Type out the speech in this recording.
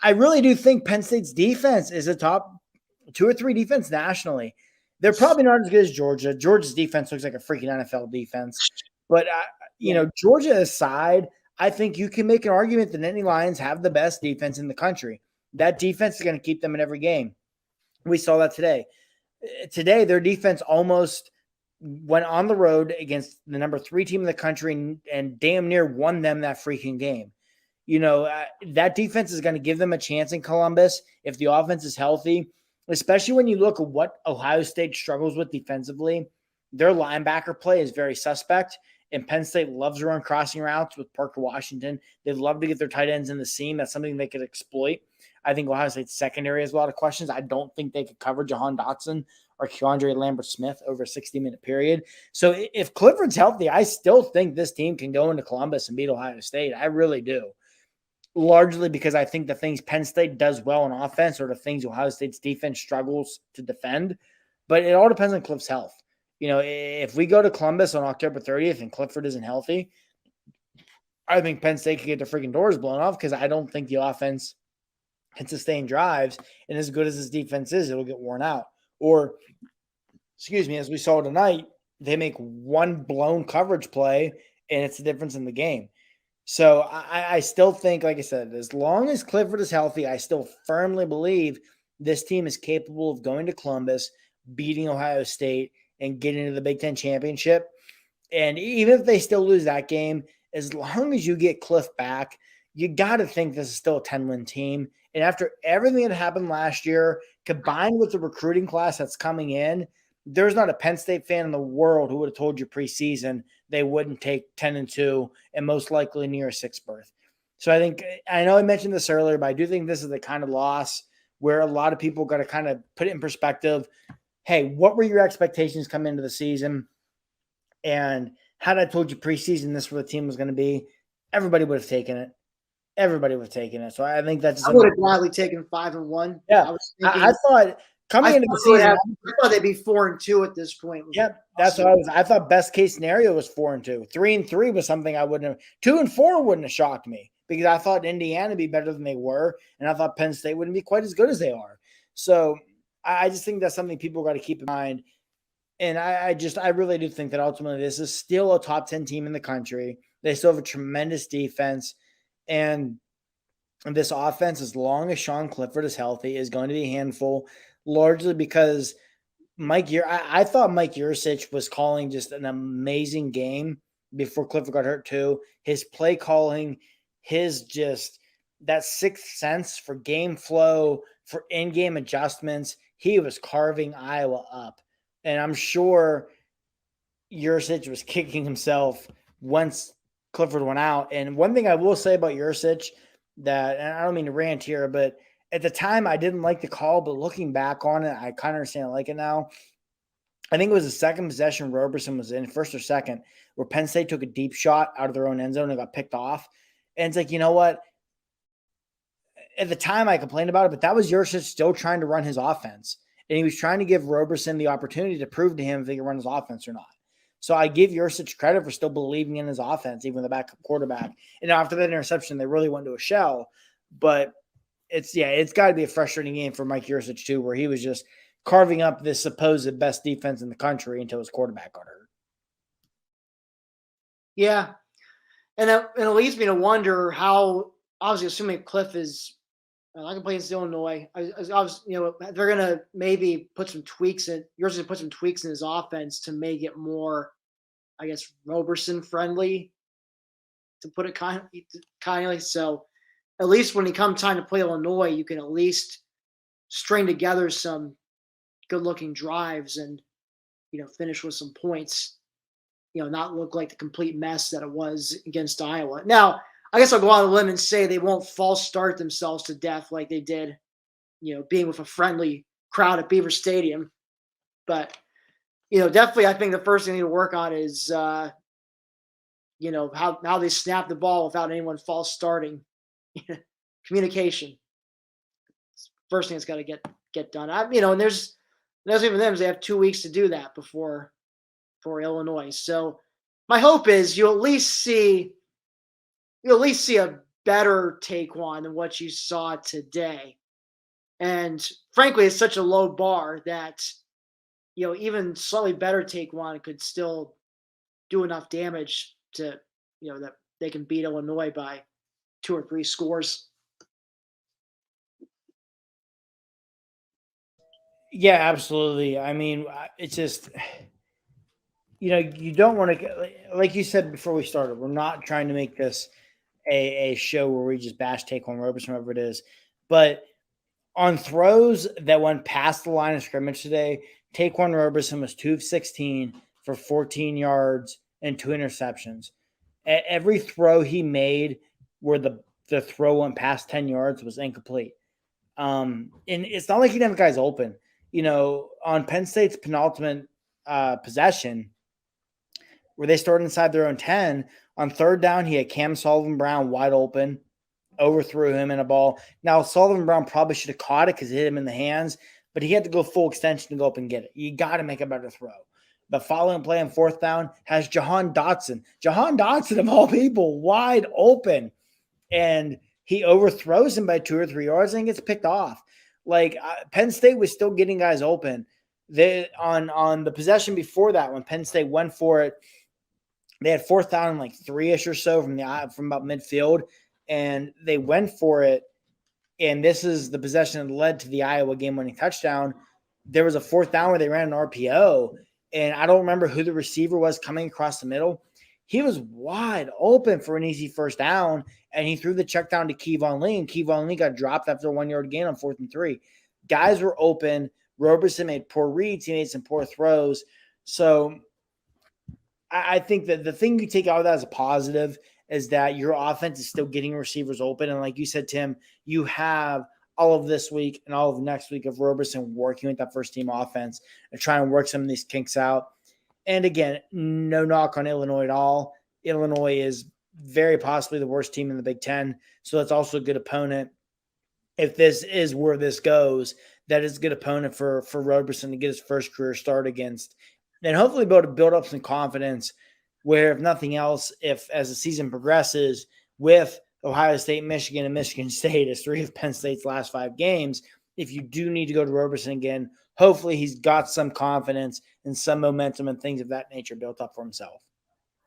I really do think Penn State's defense is a top 2 or 3 defense nationally. They're probably not as good as Georgia. Georgia's defense looks like a freaking NFL defense. But, Georgia aside, I think you can make an argument that any Lions have the best defense in the country. That defense is going to keep them in every game. We saw that today. Today, their defense almost went on the road against the number 3 team in the country and damn near won them that freaking game. That defense is going to give them a chance in Columbus if the offense is healthy, especially when you look at what Ohio State struggles with defensively. Their linebacker play is very suspect, and Penn State loves to run crossing routes with Parker Washington. They love to get their tight ends in the seam. That's something they could exploit. I think Ohio State's secondary has a lot of questions. I don't think they could cover Jahan Dotson or Keandre Lambert-Smith over a 60-minute period. So if Clifford's healthy, I still think this team can go into Columbus and beat Ohio State. I really do. Largely because I think the things Penn State does well on offense are the things Ohio State's defense struggles to defend. But it all depends on Cliff's health. If we go to Columbus on October 30th and Clifford isn't healthy, I think Penn State could get their freaking doors blown off because I don't think the offense can sustain drives. And as good as this defense is, it'll get worn out. Or, as we saw tonight, they make one blown coverage play and it's the difference in the game. So I still think, like I said, as long as Clifford is healthy, I still firmly believe this team is capable of going to Columbus, beating Ohio State, and getting into the Big Ten championship. And even if they still lose that game, as long as you get Cliff back, you got to think this is still a 10-win team. And after everything that happened last year, combined with the recruiting class that's coming in, there's not a Penn State fan in the world who would have told you preseason they wouldn't take 10-2 and most likely near a 6th berth. So I know I mentioned this earlier, but I do think this is the kind of loss where a lot of people got to kind of put it in perspective. Hey, what were your expectations coming into the season? And had I told you preseason this where the team was going to be, everybody would have taken it. Everybody would have taken it. So I think that's. I would have gladly taken 5-1. Yeah, I thought coming into the season, I thought they'd be 4-2 at this point. Yep, that's what I thought. Best case scenario was 4-2. 3-3 was something I wouldn't have. 2-4 wouldn't have shocked me because I thought Indiana would be better than they were, and I thought Penn State wouldn't be quite as good as they are. So I just think that's something people got to keep in mind. And I really do think that ultimately this is still a top 10 team in the country. They still have a tremendous defense. And this offense, as long as Sean Clifford is healthy, is going to be a handful, largely because I thought Mike Yurcich was calling just an amazing game before Clifford got hurt too. His play calling, that sixth sense for game flow, for in-game adjustments, he was carving Iowa up. And I'm sure Yurcich was kicking himself once Clifford went out. And one thing I will say about Yurcich and I don't mean to rant here, but at the time I didn't like the call, but looking back on it, I kind of understand I like it now. I think it was the second possession Roberson was in, first or second, where Penn State took a deep shot out of their own end zone and got picked off. And it's like, you know what? At the time I complained about it, but that was Yurcich still trying to run his offense. And he was trying to give Roberson the opportunity to prove to him if he could run his offense or not. So I give Yurcich credit for still believing in his offense, even the backup quarterback. And after that interception, they really went to a shell. But it's got to be a frustrating game for Mike Yurcich too, where he was just carving up this supposed best defense in the country until his quarterback got hurt. Yeah. And it leads me to wonder how, obviously assuming Cliff is I can play against Illinois. I was, they're going to maybe put some tweaks in. Yours to put some tweaks in his offense to make it more, I guess, Roberson friendly, to put it kindly. So at least when it comes time to play Illinois, you can at least string together some good looking drives and, finish with some points, not look like the complete mess that it was against Iowa. Now, I guess I'll go on a limb and say they won't false start themselves to death like they did, being with a friendly crowd at Beaver Stadium. But, definitely I think the first thing they need to work on is, how they snap the ball without anyone false starting. Communication. First thing that's got to get done. And there's even them. They have 2 weeks to do that before Illinois. So my hope is you at least see a better Taekwon than what you saw today. And frankly, it's such a low bar that, even slightly better Taekwon could still do enough damage to, that they can beat Illinois by 2 or 3 scores. Yeah, absolutely. I mean, it's just, you don't want to, like you said before we started, we're not trying to make this a show where we just bash Taekwon Roberson, whoever it is. But on throws that went past the line of scrimmage today, Taekwon Roberson was 2 of 16 for 14 yards and 2 interceptions. Every throw he made where the throw went past 10 yards was incomplete. And it's not like he didn't have guys open. On Penn State's penultimate possession, where they started inside their own 10, on third down, he had Cam Sullivan-Brown wide open, overthrew him in a ball. Now, Sullivan-Brown probably should have caught it because it hit him in the hands, but he had to go full extension to go up and get it. You got to make a better throw. The following play on fourth down has Jahan Dotson. Jahan Dotson, of all people, wide open. And he overthrows him by 2 or 3 yards and gets picked off. Like, Penn State was still getting guys open. On the possession before that, when Penn State went for it, they had fourth down like 3-ish or so from about midfield, and they went for it. And this is the possession that led to the Iowa game-winning touchdown. There was a fourth down where they ran an RPO, and I don't remember who the receiver was coming across the middle. He was wide open for an easy first down, and he threw the check down to Kevon Lee, and Kevon Lee got dropped after a 1-yard gain on 4th and 3. Guys were open. Roberson made poor reads. He made some poor throws. So I think that the thing you take out of that as a positive is that your offense is still getting receivers open. And like you said, Tim, you have all of this week and all of next week of Roberson working with that first team offense and trying to work some of these kinks out. And again, no knock on Illinois at all. Illinois is very possibly the worst team in the Big Ten. So that's also a good opponent. If this is where this goes, that is a good opponent for Roberson to get his first career start against. And hopefully be able to build up some confidence where, if nothing else, if as the season progresses with Ohio State, Michigan, and Michigan State as 3 of Penn State's last 5 games, if you do need to go to Roberson again, hopefully he's got some confidence and some momentum and things of that nature built up for himself.